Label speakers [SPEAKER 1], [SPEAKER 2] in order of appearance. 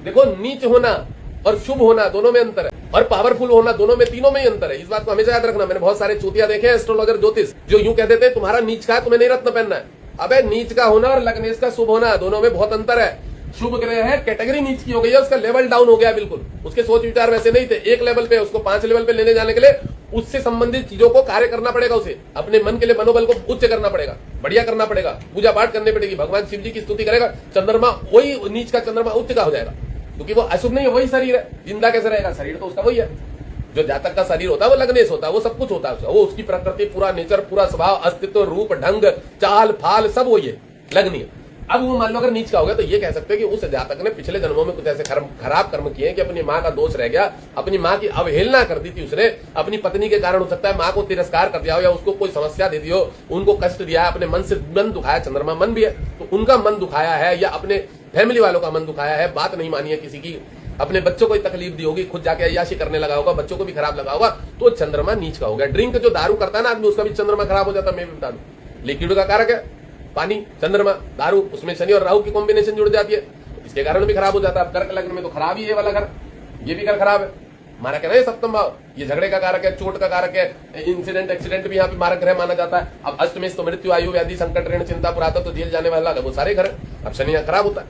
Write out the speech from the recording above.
[SPEAKER 1] देखो, नीच होना और शुभ होना दोनों में अंतर है, और पावरफुल होना दोनों में, तीनों में ही अंतर है। इस बात को हमेशा याद रखना। मैंने बहुत सारे चूतिया देखे हैं एस्ट्रोलॉजर ज्योतिष जो यूं कह देते हैं तुम्हारा नीच का है, तुम्हें नहीं रत्न पहनना है। अबे नीच का होना और लग्नेश का शुभ होना दोनों में बहुत अंतर है। शुभ ग्रह है, कैटेगरी नीच की हो गई है, उसका लेवल डाउन हो गया बिल्कुल। उसके सोच विचार वैसे नहीं थे, एक लेवल पे, उसको 5 लेवल पे लेने जाने के लिए उससे संबंधित चीजों को कार्य करना पड़ेगा, उसे अपने मन के लिए मनोबल को उच्च करना पड़ेगा, बढ़िया करना पड़ेगा, पूजा पाठ करनी पड़ेगी, भगवान शिव जी की स्तुति करेगा। चंद्रमा वही नीच का चंद्रमा उच्च का हो जाएगा, क्योंकि वो अशुभ नहीं है, वही शरीर है। जिंदा कैसे रहेगा? शरीर तो उसका वही है। जो जातक का शरीर होता है वो लग्नेश होता है, वो सब कुछ होता है, वो उसकी प्रकृति, पूरा नेचर, पूरा स्वभाव, अस्तित्व, रूप, ढंग, चाल फाल सब वही है, लग्नीय। अब वो मान लो अगर नीच का हो गया तो ये कह सकते हैं कि उस जातक ने पिछले जन्मों में कुछ ऐसे खराब कर्म किए कि अपनी माँ का दोष रह गया, अपनी माँ की अवहेलना कर दी थी उसने, अपनी पत्नी के कारण हो सकता है माँ को तिरस्कार कर दिया हो, या उसको कोई समस्या दे दी हो, उनको कष्ट दिया है, अपने मन से मन दुखाया। चंद्रमा मन भी है, तो उनका मन दुखाया है, या अपने फैमिली वालों का मन दुखाया है, बात नहीं मानी है किसी की, अपने बच्चों को तकलीफ दी होगी, खुद जाके अय्याशी करने लगा होगा, बच्चों को भी खराब लगा होगा, तो चंद्रमा नीच का हो गया। ड्रिंक जो दारू करता है ना आदमी, उसका भी चंद्रमा खराब हो जाता है। मैं भी बता दूं, लिक्विड का कारक है पानी, चंद्रमा, दारू, उसमें शनि और राहु की कॉम्बिनेशन जुड़ जाती है, इसके कारण भी खराब हो जाता है। कर्क लग्न में तो खराब ही है वाला घर, ये भी घर खराब है। हमारा कहना है सप्तम भाव ये झगड़े का कारक है, चोट का कारक है, इंसिडेंट एक्सीडेंट भी यहाँ पे मारक ग्रह माना जाता है। अब अष्टमेश तो मृत्यु, आयु, व्याधि, संकट, ऋण, चिंता, पुरातत्व, तो जेल जाने वाला है, वो सारे घर है। अब शनि यहाँ खराब होता है।